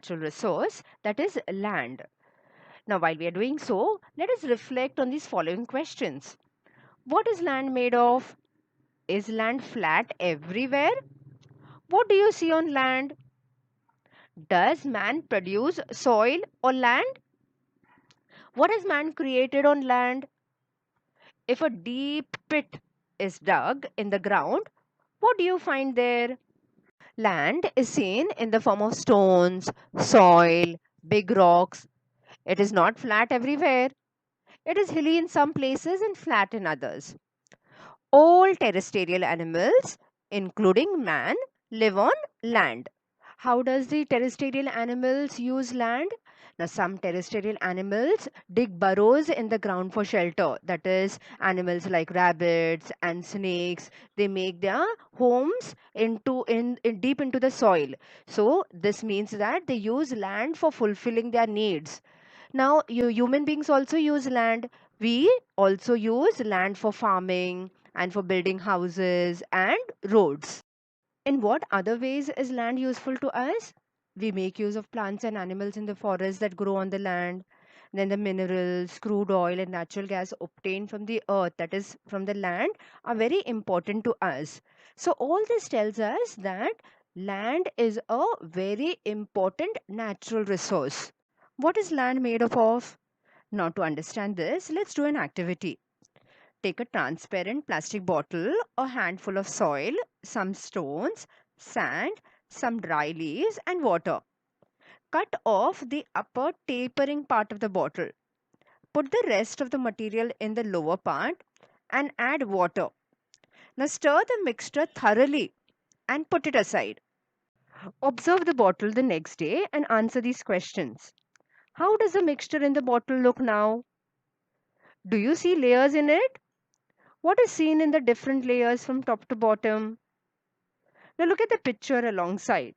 natural resource, that is land. Now, while we are doing so, let us reflect on these following questions. What is land made of? Is land flat everywhere? What do you see on land? Does man produce soil or land? What has man created on land? If a deep pit is dug in the ground, what do you find there? Land is seen in the form of stones, soil, big rocks. It is not flat everywhere. It is hilly in some places and flat in others. All terrestrial animals, including man, live on land. How does the terrestrial animals use land? Now, some terrestrial animals dig burrows in the ground for shelter. That is, animals like rabbits and snakes, they make their homes in deep into the soil. So, this means that they use land for fulfilling their needs. Now, you human beings also use land. We also use land for farming and for building houses and roads. In what other ways is land useful to us? We make use of plants and animals in the forests that grow on the land. Then the minerals, crude oil, and natural gas obtained from the earth, that is from the land, are very important to us. So, all this tells us that land is a very important natural resource. What is land made of? Now, to understand this, let's do an activity. Take a transparent plastic bottle, a handful of soil, some stones, sand, some dry leaves, and water. Cut off the upper tapering part of the bottle. Put the rest of the material in the lower part and add water. Now, stir the mixture thoroughly and put it aside. Observe the bottle the next day and answer these questions. How does the mixture in the bottle look now? Do you see layers in it? What is seen in the different layers from top to bottom? Now look at the picture alongside.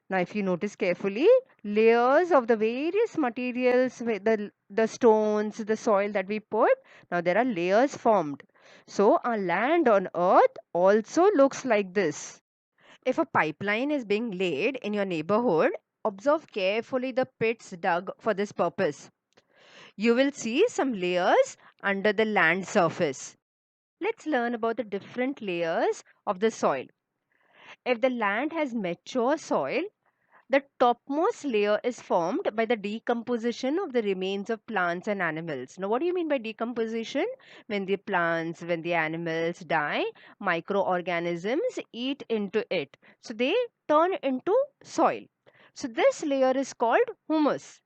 Now if you notice carefully, layers of the various materials, the stones, the soil that we put, now there are layers formed. So our land on earth also looks like this. If a pipeline is being laid in your neighborhood, observe carefully the pits dug for this purpose. You will see some layers under the land surface. Let's learn about the different layers of the soil. If the land has mature soil, the topmost layer is formed by the decomposition of the remains of plants and animals. Now, what do you mean by decomposition? When the plants, when the animals die, microorganisms eat into it. So, they turn into soil. So, this layer is called humus.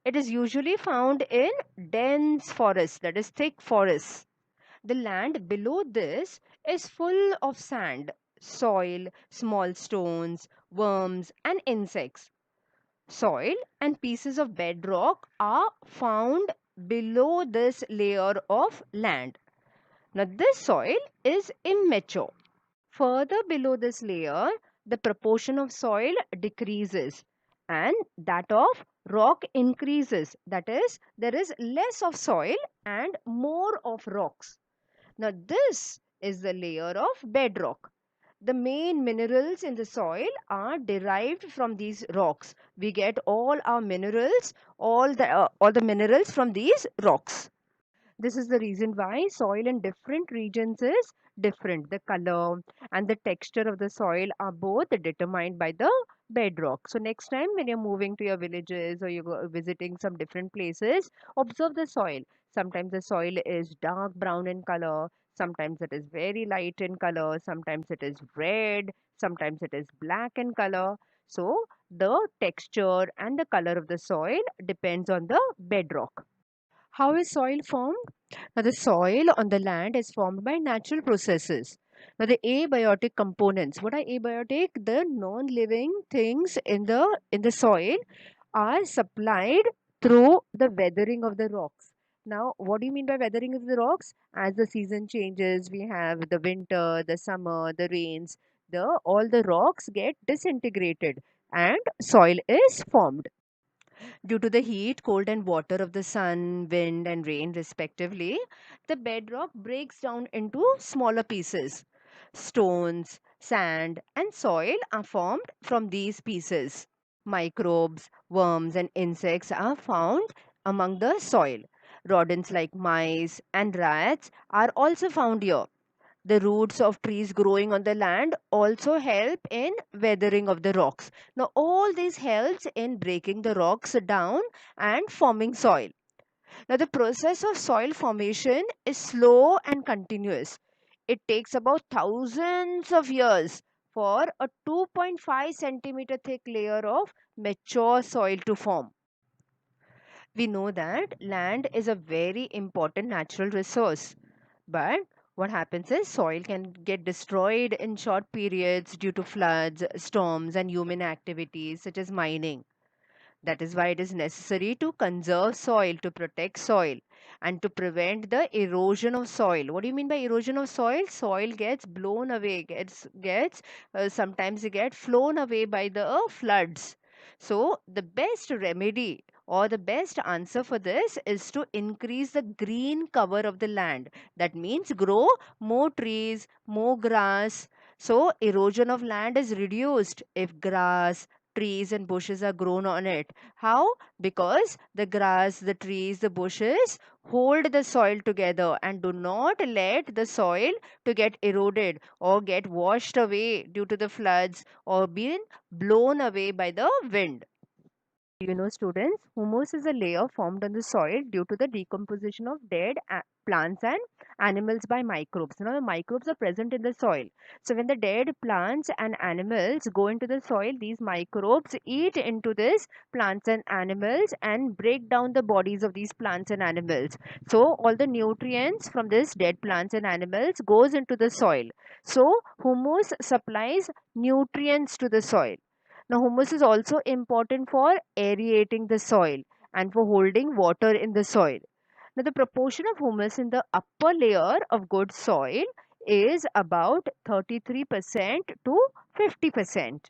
It is usually found in dense forests, that is, thick forests. The land below this is full of sand, soil, small stones, worms, and insects. Soil and pieces of bedrock are found below this layer of land. Now, this soil is immature. Further below this layer, the proportion of soil decreases and that of rock increases. That is, there is less of soil and more of rocks. Now, this is the layer of bedrock. The main minerals in the soil are derived from these rocks. We get all our minerals, all the minerals from these rocks. This is the reason why soil in different regions is different. The color and the texture of the soil are both determined by the bedrock. So next time when you're moving to your villages or you're visiting some different places, observe the soil. Sometimes the soil is dark brown in color, sometimes it is very light in color, sometimes it is red, sometimes it is black in color. So the texture and the color of the soil depends on the bedrock. How is soil formed? Now, the soil on the land is formed by natural processes. Now, the abiotic components. What are abiotic? The non-living things in the soil are supplied through the weathering of the rocks. Now, what do you mean by weathering of the rocks? As the season changes, we have the winter, the summer, the rains. The all the rocks get disintegrated and soil is formed. Due to the heat, cold, and water of the sun, wind, and rain, respectively, the bedrock breaks down into smaller pieces. Stones, sand, and soil are formed from these pieces. Microbes, worms, and insects are found among the soil. Rodents like mice and rats are also found here. The roots of trees growing on the land also help in weathering of the rocks. Now, all this helps in breaking the rocks down and forming soil. Now, the process of soil formation is slow and continuous. It takes about thousands of years for a 2.5 centimeter thick layer of mature soil to form. We know that land is a very important natural resource. But what happens is soil can get destroyed in short periods due to floods, storms, and human activities such as mining. That is why it is necessary to conserve soil, to protect soil, and to prevent the erosion of soil. What do you mean by erosion of soil? Soil gets blown away, gets sometimes it get flown away by the floods. So the best remedy or the best answer for this is to increase the green cover of the land. That means grow more trees, more grass. So erosion of land is reduced if grass, trees and bushes are grown on it. How? Because the grass, the trees, the bushes hold the soil together and do not let the soil to get eroded or get washed away due to the floods or being blown away by the wind. You know, students, humus is a layer formed on the soil due to the decomposition of dead plants and animals by microbes. Now, the microbes are present in the soil. So, when the dead plants and animals go into the soil, these microbes eat into this plants and animals and break down the bodies of these plants and animals. So, all the nutrients from this dead plants and animals goes into the soil. So, humus supplies nutrients to the soil. Now, humus is also important for aerating the soil and for holding water in the soil. Now, the proportion of humus in the upper layer of good soil is about 33% to 50%.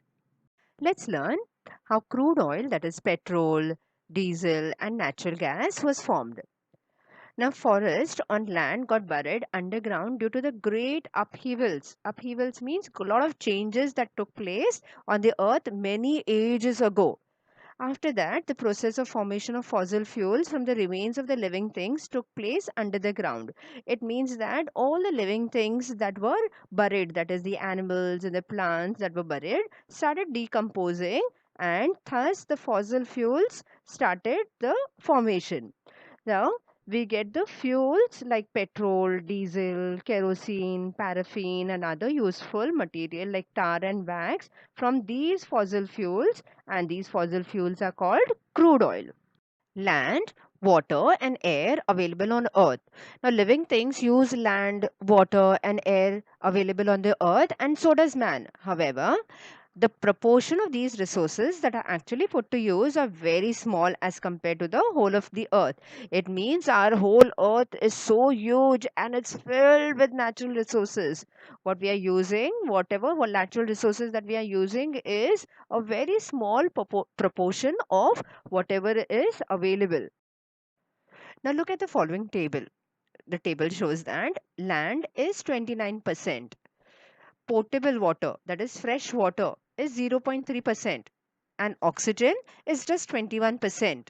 Let's learn how crude oil, that is petrol, diesel, and natural gas, was formed. Now, forest on land got buried underground due to the great upheavals. Upheavals means a lot of changes that took place on the earth many ages ago. After that, the process of formation of fossil fuels from the remains of the living things took place under the ground. It means that all the living things that were buried, that is, the animals and the plants that were buried, started decomposing, and thus the fossil fuels started the formation. Now, we get the fuels like petrol, diesel, kerosene, paraffin, and other useful material like tar and wax from these fossil fuels, and these fossil fuels are called crude oil. Land, water, and air available on earth. Now, living things use land, water, and air available on the earth, and so does man. However, the proportion of these resources that are actually put to use are very small as compared to the whole of the earth. It means our whole earth is so huge and it's filled with natural resources. What we are using, whatever what natural resources that we are using, is a very small proportion of whatever is available. Now look at the following table. The table shows that land is 29%. Potable water, that is fresh water, is 0.3%, and oxygen is just 21%.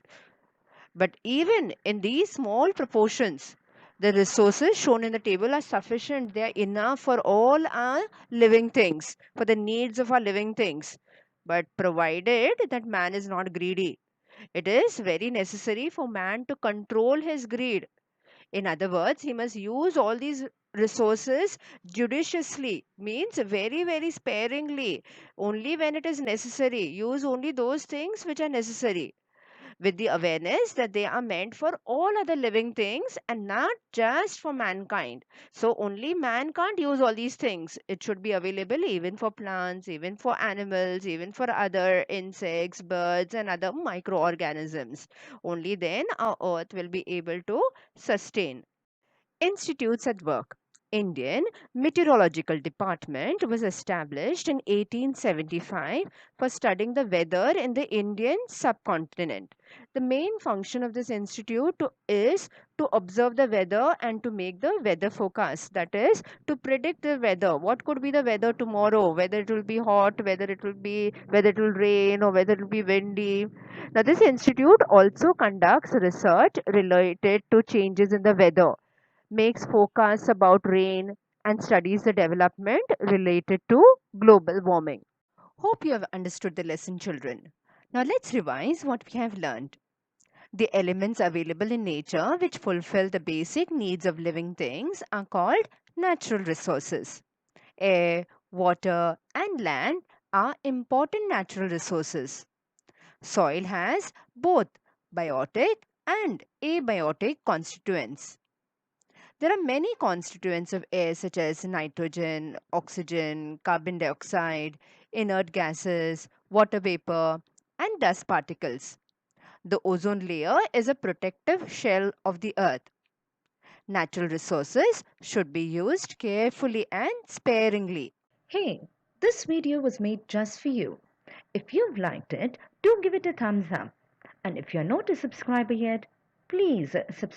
But even in these small proportions, the resources shown in the table are sufficient. They are enough for all our living things, for the needs of our living things. But provided that man is not greedy, it is very necessary for man to control his greed. In other words, he must use all these resources judiciously, means very, very sparingly, only when it is necessary. Use only those things which are necessary, with the awareness that they are meant for all other living things and not just for mankind. So, only man can't use all these things. It should be available even for plants, even for animals, even for other insects, birds, and other microorganisms. Only then our earth will be able to sustain. Institutes at work. Indian Meteorological Department was established in 1875 for studying the weather in the Indian subcontinent. The main function of this institute is to observe the weather and to make the weather forecast. That is, to predict the weather. What could be the weather tomorrow? Whether it will be hot, whether it will rain, or whether it will be windy. Now, this institute also conducts research related to changes in the weather, makes forecasts about rain, and studies the development related to global warming. Hope you have understood the lesson, children. Now let's revise what we have learned. The elements available in nature which fulfill the basic needs of living things are called natural resources. Air, water, and land are important natural resources. Soil has both biotic and abiotic constituents. There are many constituents of air, such as nitrogen, oxygen, carbon dioxide, inert gases, water vapor, and dust particles. The ozone layer is a protective shell of the earth. Natural resources should be used carefully and sparingly. Hey, this video was made just for you. If you've liked it, do give it a thumbs up. And if you're not a subscriber yet, please subscribe.